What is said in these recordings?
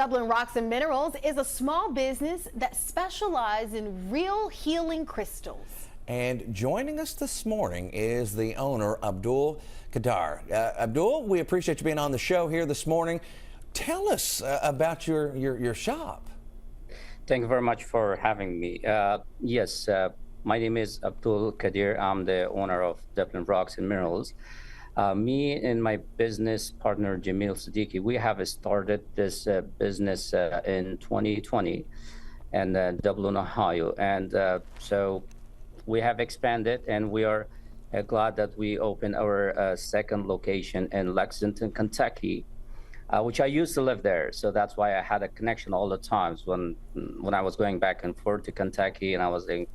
Dublin Rocks and Minerals is a small business that specializes in real healing crystals. And joining us this morning is the owner, Abdul Qadir. Abdul, we appreciate you being on the show here this morning. Tell us about your shop. Thank you very much for having me. Yes, my name is Abdul Qadir. I'm the owner of Dublin Rocks and Minerals. Me and my business partner, Jamil Siddiqui, we have started this business in 2020 in Dublin, Ohio. And so we have expanded, and we are glad that we opened our second location in Lexington, Kentucky, which I used to live there. So that's why I had a connection all the times when I was going back and forth to Kentucky, and I was thinking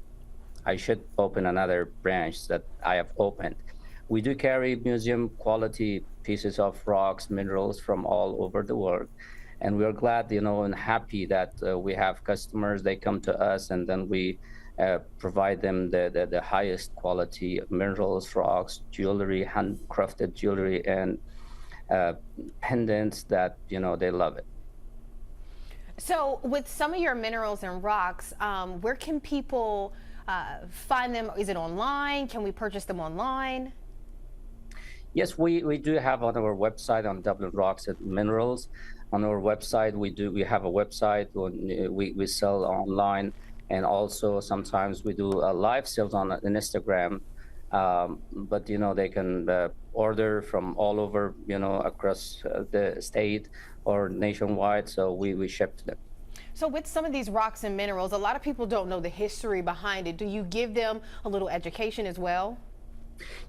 I should open another branch that I have opened. We do carry museum quality pieces of rocks, minerals from all over the world. And we are glad, and happy that we have customers. They come to us, and then we provide them the highest quality minerals, rocks, jewelry, handcrafted jewelry, and pendants that, they love it. So with some of your minerals and rocks, where can people find them? Is it online? Can we purchase them online? Yes, we do have on our website on Dublin Rocks and Minerals. On our website, we have a website we sell online, and also sometimes we do live sales on Instagram. But they can order from all over, across the state or nationwide. So we ship to them. So with some of these rocks and minerals, a lot of people don't know the history behind it. Do you give them a little education as well?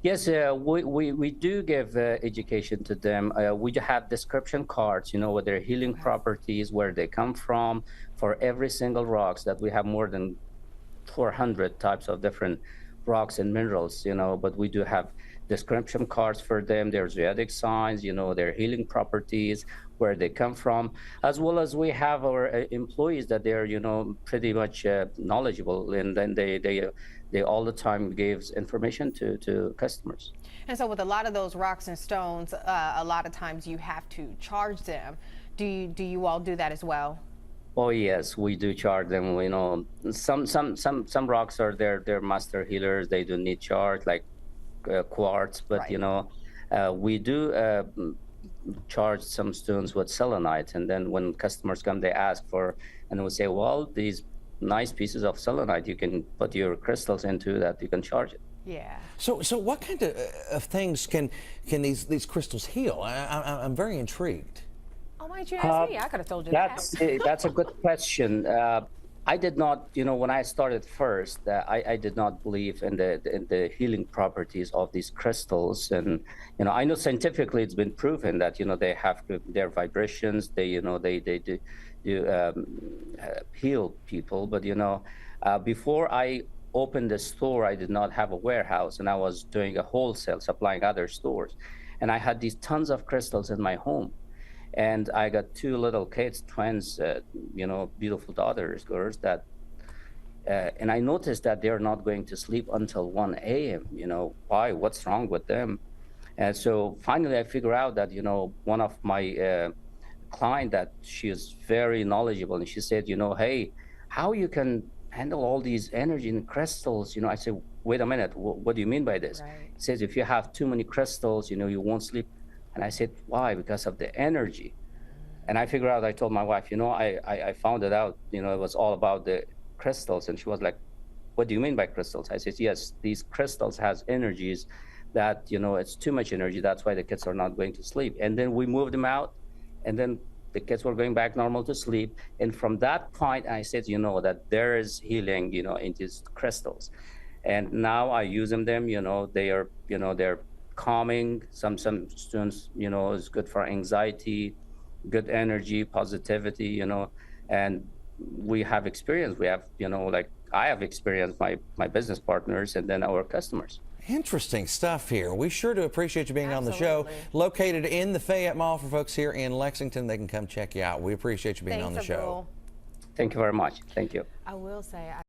Yes, we do give education to them. We have description cards, with their healing properties, where they come from, for every single rocks that we have more than 400 types of different rocks and minerals, but we do have description cards for them, their zodiac signs, their healing properties, where they come from, as well as we have our employees that they're, pretty much knowledgeable, and then they all the time gives information to customers. And so with a lot of those rocks and stones, a lot of times you have to charge them. Do you all do that as well? Oh yes, we do charge them. Some rocks are their master healers. They do need charge, like quartz, but right. We do charge some stones with selenite, and then when customers come, they ask for, and we say, well, these nice pieces of selenite, you can put your crystals into that, you can charge it. Yeah. So what kind of things can these crystals heal? I'm very intrigued. Oh, why didn't you ask me? I could have told you that. That's a good question. I did not, when I started first, I did not believe in the healing properties of these crystals. And, I know scientifically it's been proven that, they have their vibrations, they do heal people. But, before I opened the store, I did not have a warehouse, and I was doing a wholesale, supplying other stores. And I had these tons of crystals in my home. And I got two little kids, twins, beautiful daughters, girls, that, and I noticed that they're not going to sleep until 1 a.m. Why? What's wrong with them? And so finally I figured out that, one of my client, that she is very knowledgeable, and she said, hey, how you can handle all these energy in crystals? I said, wait a minute, what do you mean by this? Right. It says, if you have too many crystals, you won't sleep. And I said, why? Because of the energy. And I figured out, I told my wife, I found it out, it was all about the crystals. And she was like, what do you mean by crystals? I said, yes, these crystals has energies that, it's too much energy. That's why the kids are not going to sleep. And then we moved them out, and then the kids were going back normal to sleep. And from that point, I said, that there is healing, in these crystals. And now I use them, they are, they're calming. Some students, is good for anxiety, good energy, positivity, and we have experience. We have, I have experienced my business partners and then our customers. Interesting stuff here. We sure do appreciate you being Absolutely. on the show. Located in the Fayette Mall for folks here in Lexington. They can come check you out. We appreciate you being on the show. Abdul. Thank you very much. Thank you. I will say,